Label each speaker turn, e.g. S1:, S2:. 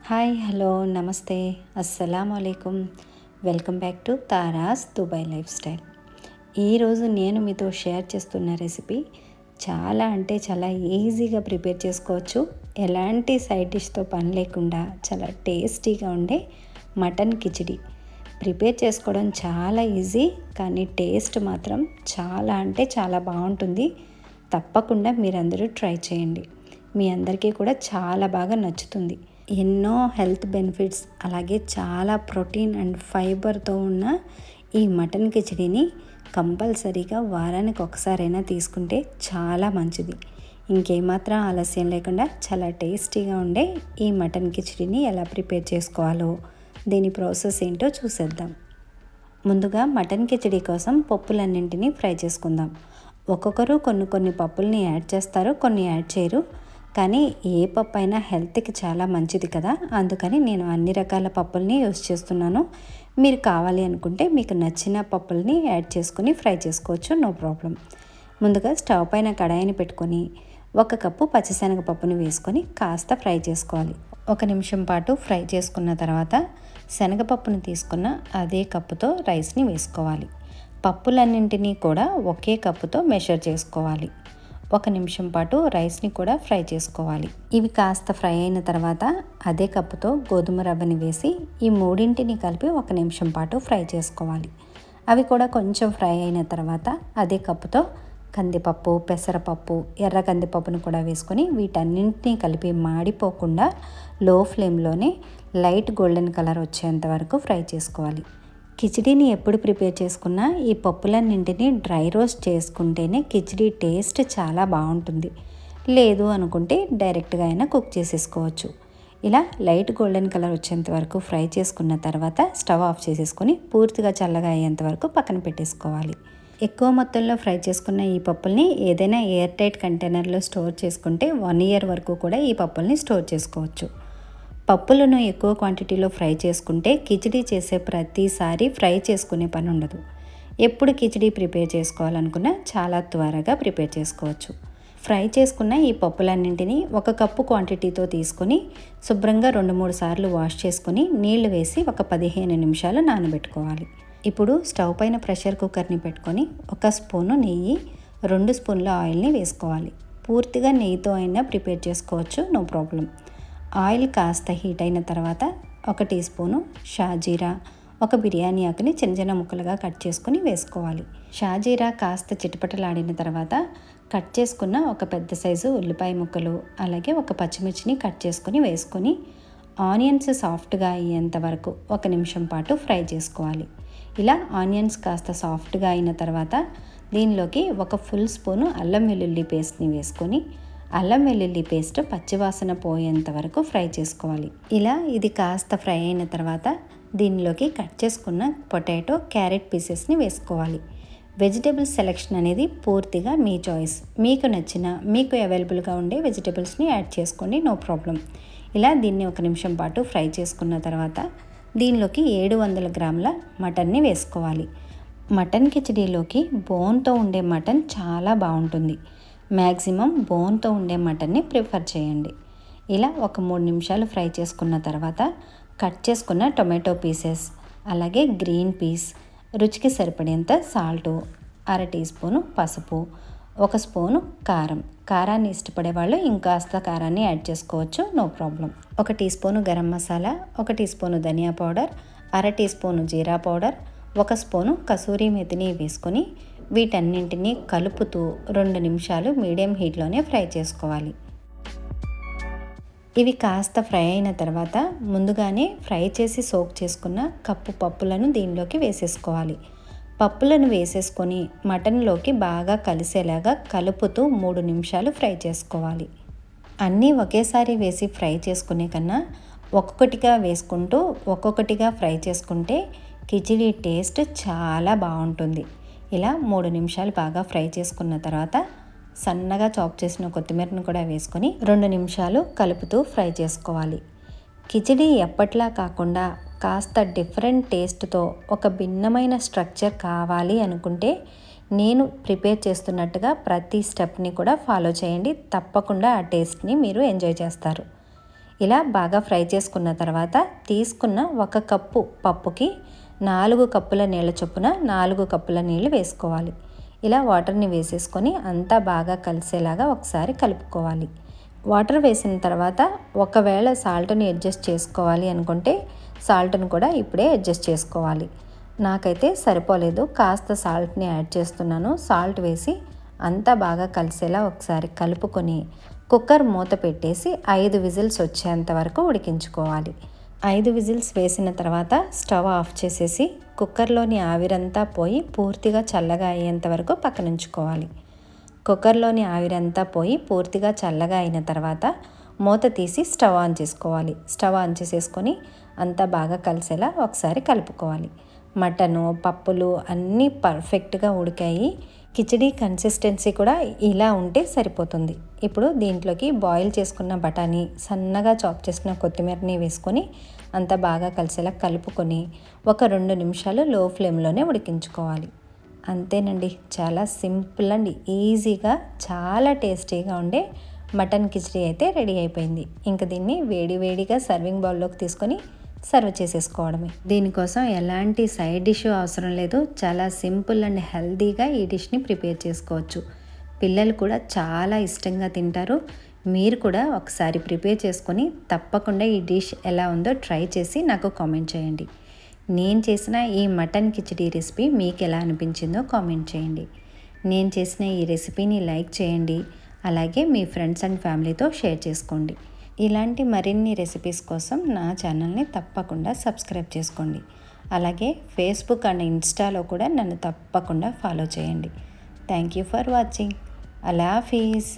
S1: Hi hello నమస్తే అస్సలాముఅలైకుం. Welcome back to Tara's Dubai lifestyle. ఈరోజు నేను మీతో షేర్ చేస్తున్న రెసిపీ చాలా అంటే చాలా ఈజీగా ప్రిపేర్ చేసుకోవచ్చు. ఎలాంటి సైడ్ డిష్తో పని లేకుండా చాలా టేస్టీగా ఉండే మటన్ కిచిడి ప్రిపేర్ చేసుకోవడం చాలా ఈజీ, కానీ టేస్ట్ మాత్రం చాలా అంటే చాలా బాగుంటుంది. తప్పకుండా మీరందరూ ట్రై చేయండి. మీ అందరికీ కూడా చాలా బాగా నచ్చుతుంది. ఎన్నో హెల్త్ బెనిఫిట్స్ అలాగే చాలా ప్రోటీన్ అండ్ ఫైబర్తో ఉన్న ఈ మటన్ కిచిడిని కంపల్సరీగా వారానికి ఒకసారైనా తీసుకుంటే చాలా మంచిది. ఇంకేమాత్రం ఆలస్యం లేకుండా చాలా టేస్టీగా ఉండే ఈ మటన్ కిచిడిని ఎలా ప్రిపేర్ చేసుకోవాలో దీని ప్రాసెస్ ఏంటో చూసేద్దాం. ముందుగా మటన్ కిచిడి కోసం పప్పులన్నింటినీ ఫ్రై చేసుకుందాం. ఒక్కొక్కరు కొన్ని పప్పుల్ని యాడ్ చేస్తారు, కొన్ని యాడ్ చేయరు. కానీ ఏ పప్పు అయినా హెల్త్కి చాలా మంచిది కదా, అందుకని నేను అన్ని రకాల పప్పుల్ని యూస్ చేస్తున్నాను. మీరు కావాలి అనుకుంటే మీకు నచ్చిన పప్పుల్ని యాడ్ చేసుకొని ఫ్రై చేసుకోవచ్చు, నో ప్రాబ్లం. ముందుగా స్టవ్ పైన కడాయిని పెట్టుకొని 1 కప్పు పచ్చిశనగపప్పుని వేసుకొని కాస్త ఫ్రై చేసుకోవాలి. 1 నిమిషం పాటు ఫ్రై చేసుకున్న తర్వాత శనగపప్పుని తీసుకున్న అదే కప్పుతో రైస్ని వేసుకోవాలి. పప్పులన్నింటినీ కూడా ఒకే కప్పుతో మెషర్ చేసుకోవాలి. 1 నిమిషం పాటు రైస్ని కూడా ఫ్రై చేసుకోవాలి. ఇవి కాస్త ఫ్రై అయిన తర్వాత అదే కప్పుతో గోధుమ రవ్వని వేసి ఈ మూడింటిని కలిపి 1 నిమిషం పాటు ఫ్రై చేసుకోవాలి. అవి కూడా కొంచెం ఫ్రై అయిన తర్వాత అదే కప్పుతో కందిపప్పు, పెసరపప్పు, ఎర్ర కందిపప్పును కూడా వేసుకొని వీటన్నింటినీ కలిపి మాడిపోకుండా లో ఫ్లేమ్లోనే లైట్ గోల్డెన్ కలర్ వచ్చేంత వరకు ఫ్రై చేసుకోవాలి. కిచిడీని ఎప్పుడు ప్రిపేర్ చేసుకున్నా ఈ పప్పులన్నింటినీ డ్రై రోస్ట్ చేసుకుంటేనే కిచిడీ టేస్ట్ చాలా బాగుంటుంది. లేదు అనుకుంటే డైరెక్ట్గా అయినా కుక్ చేసేసుకోవచ్చు. ఇలా లైట్ గోల్డెన్ కలర్ వచ్చేంత వరకు ఫ్రై చేసుకున్న తర్వాత స్టవ్ ఆఫ్ చేసేసుకొని పూర్తిగా చల్లగా అయ్యేంత వరకు పక్కన పెట్టేసుకోవాలి. ఎక్కువ మొత్తంలో ఫ్రై చేసుకున్న ఈ పప్పుల్ని ఏదైనా ఎయిర్ టైట్ కంటైనర్లో స్టోర్ చేసుకుంటే 1 ఇయర్ వరకు కూడా ఈ పప్పుల్ని స్టోర్ చేసుకోవచ్చు. పప్పులను ఎక్కువ క్వాంటిటీలో ఫ్రై చేసుకుంటే కిచిడీ చేసే ప్రతిసారి ఫ్రై చేసుకునే పని ఉండదు. ఎప్పుడు కిచిడీ ప్రిపేర్ చేసుకోవాలనుకున్నా చాలా త్వరగా ప్రిపేర్ చేసుకోవచ్చు. ఫ్రై చేసుకున్న ఈ పప్పులన్నింటినీ 1 కప్పు క్వాంటిటీతో తీసుకొని శుభ్రంగా 2-3 సార్లు వాష్ చేసుకొని నీళ్లు వేసి ఒక 15 నిమిషాలు నానబెట్టుకోవాలి. ఇప్పుడు స్టవ్ పైన ప్రెషర్ కుక్కర్ని పెట్టుకొని 1 స్పూను నెయ్యి, 2 స్పూన్ల ఆయిల్ని వేసుకోవాలి. పూర్తిగా నెయ్యితో అయినా ప్రిపేర్ చేసుకోవచ్చు, నో ప్రాబ్లం. ఆయిల్ కాస్త హీట్ అయిన తర్వాత 1 టీ స్పూను షాజీరా, 1 బిర్యానీ ఆకుని చిన్న ముక్కలుగా కట్ చేసుకుని వేసుకోవాలి. షాజీరా కాస్త చిటపటలాడిన తర్వాత కట్ చేసుకున్న ఒక పెద్ద సైజు ఉల్లిపాయ ముక్కలు అలాగే 1 పచ్చిమిర్చిని కట్ చేసుకుని వేసుకొని ఆనియన్స్ సాఫ్ట్గా అయ్యేంత వరకు 1 నిమిషం పాటు ఫ్రై చేసుకోవాలి. ఇలా ఆనియన్స్ కాస్త సాఫ్ట్గా అయిన తర్వాత దీనిలోకి 1 ఫుల్ స్పూను అల్లం వెల్లుల్లి పేస్ట్ని వేసుకొని అల్లం వెల్లుల్లి పేస్ట్ పచ్చివాసన పోయేంత వరకు ఫ్రై చేసుకోవాలి. ఇలా ఇది కాస్త ఫ్రై అయిన తర్వాత దీనిలోకి కట్ చేసుకున్న పొటాటో, క్యారెట్ పీసెస్ని వేసుకోవాలి. వెజిటేబుల్స్ సెలెక్షన్ అనేది పూర్తిగా మీ చాయిస్. మీకు నచ్చిన, మీకు అవైలబుల్గా ఉండే వెజిటేబుల్స్ని యాడ్ చేసుకోండి, నో ప్రాబ్లం. ఇలా దీన్ని 1 నిమిషం పాటు ఫ్రై చేసుకున్న తర్వాత దీనిలోకి 700 గ్రాముల మటన్ని వేసుకోవాలి. మటన్ కిచిడీలోకి బోన్తో ఉండే మటన్ చాలా బాగుంటుంది. మ్యాక్సిమం బోన్తో ఉండే మటన్ని ప్రిఫర్ చేయండి. ఇలా ఒక 3 నిమిషాలు ఫ్రై చేసుకున్న తర్వాత కట్ చేసుకున్న టొమాటో పీసెస్ అలాగే గ్రీన్ పీస్, రుచికి సరిపడేంత సాల్టు, 1/2 టీ స్పూను పసుపు, 1 స్పూను కారాన్ని ఇష్టపడే వాళ్ళు ఇంకాస్త కారాన్ని యాడ్ చేసుకోవచ్చు, no problem. 1 teaspoon garam masala, 1 teaspoon dhania powder, 1/2 teaspoon jeera powder, 1 spoon kasuri మెతిని వేసుకొని వీటన్నింటినీ కలుపుతూ 2 నిమిషాలు మీడియం హీట్లోనే ఫ్రై చేసుకోవాలి. ఇవి కాస్త ఫ్రై అయిన తర్వాత ముందుగానే ఫ్రై చేసి సోక్ చేసుకున్న కప్పు పప్పులను దీనిలోకి వేసేసుకోవాలి. పప్పులను వేసేసుకొని మటన్లోకి బాగా కలిసేలాగా కలుపుతూ 3 నిమిషాలు ఫ్రై చేసుకోవాలి. అన్నీ ఒకేసారి వేసి ఫ్రై చేసుకునే కన్నా ఒక్కొక్కటిగా వేసుకుంటూ ఒక్కొక్కటిగా ఫ్రై చేసుకుంటే కిచిడీ టేస్ట్ చాలా బాగుంటుంది. ఇలా 3 నిమిషాలు బాగా ఫ్రై చేసుకున్న తర్వాత సన్నగా చాప్ చేసిన కొత్తిమీరను కూడా వేసుకొని 2 నిమిషాలు కలుపుతూ ఫ్రై చేసుకోవాలి. కిచిడీ ఎప్పట్లా కాకుండా కాస్త డిఫరెంట్ టేస్ట్తో ఒక భిన్నమైన స్ట్రక్చర్ కావాలి అనుకుంటే నేను ప్రిపేర్ చేస్తున్నట్టుగా ప్రతి స్టెప్ని కూడా ఫాలో చేయండి. తప్పకుండా ఆ టేస్ట్ని మీరు ఎంజాయ్ చేస్తారు. ఇలా బాగా ఫ్రై చేసుకున్న తర్వాత తీసుకున్న 1 కప్పు పప్పుకి 4 కప్పుల నీళ్ళ చొప్పున 4 కప్పుల నీళ్ళు వేసుకోవాలి. ఇలా వాటర్ని వేసేసుకొని అంతా బాగా కలిసేలాగా ఒకసారి కలుపుకోవాలి. వాటర్ వేసిన తర్వాత ఒకవేళ సాల్ట్ని అడ్జస్ట్ చేసుకోవాలి అనుకుంటే సాల్ట్ని కూడా ఇప్పుడే అడ్జస్ట్ చేసుకోవాలి. నాకైతే సరిపోలేదు, కాస్త సాల్ట్ని యాడ్ చేస్తున్నాను. సాల్ట్ వేసి అంతా బాగా కలిసేలా ఒకసారి కలుపుకొని కుక్కర్ మూత పెట్టేసి 5 విజిల్స్ వచ్చేంత వరకు ఉడికించుకోవాలి. 5 విజిల్స్ వేసిన తర్వాత స్టవ్ ఆఫ్ చేసేసి కుక్కర్లోని ఆవిరంతా పోయి పూర్తిగా చల్లగా అయ్యేంత వరకు పక్కనుంచుకోవాలి. కుక్కర్లోని ఆవిరంతా పోయి పూర్తిగా చల్లగా అయిన తర్వాత మూత తీసి స్టవ్ ఆన్ చేసుకోవాలి. స్టవ్ ఆన్ చేసేసుకొని అంతా బాగా కలిసేలా ఒకసారి కలుపుకోవాలి. మటను, పప్పులు అన్నీ పర్ఫెక్ట్గా ఉడికాయి. కిచిడి కన్సిస్టెన్సీ కూడా ఇలా ఉంటే సరిపోతుంది. ఇప్పుడు దీంట్లోకి బాయిల్ చేసుకున్న బఠానీ, సన్నగా చాప్ చేసిన కొత్తిమీరని వేసుకొని అంతా బాగా కలిసేలా కలుపుకొని ఒక 2 నిమిషాలు లో ఫ్లేమ్లోనే ఉడికించుకోవాలి. అంతేనండి, చాలా సింపుల్ అండ్ ఈజీగా చాలా టేస్టీగా ఉండే మటన్ కిచిడి అయితే రెడీ అయిపోయింది. ఇంకా దీన్ని వేడివేడిగా సర్వింగ్ బౌల్లోకి తీసుకొని సర్వ్ చేసేసుకోవడమే. దీనికోసం ఎలాంటి సైడ్ డిష్ అవసరం లేదు. చాలా సింపుల్ అండ్ హెల్తీగా ఈ డిష్ని ప్రిపేర్ చేసుకోవచ్చు. పిల్లలు కూడా చాలా ఇష్టంగా తింటారు. మీరు కూడా ఒకసారి ప్రిపేర్ చేసుకొని తప్పకుండా ఈ డిష్ ఎలా ఉందో ట్రై చేసి నాకు కామెంట్ చేయండి. నేను చేసిన ఈ మటన్ కిచిడి రెసిపీ మీకు ఎలా అనిపించిందో కామెంట్ చేయండి. నేను చేసిన ఈ రెసిపీని లైక్ చేయండి. అలాగే మీ ఫ్రెండ్స్ అండ్ ఫ్యామిలీతో షేర్ చేసుకోండి. ఇలాంటి మరిన్ని రెసిపీస్ కోసం నా ఛానల్ని తప్పకుండా సబ్స్క్రైబ్ చేసుకోండి. అలాగే ఫేస్బుక్ అండ్ ఇన్స్టాలో కూడా నన్ను తప్పకుండా ఫాలో చేయండి. Thank you for watching. Allah Hafeez.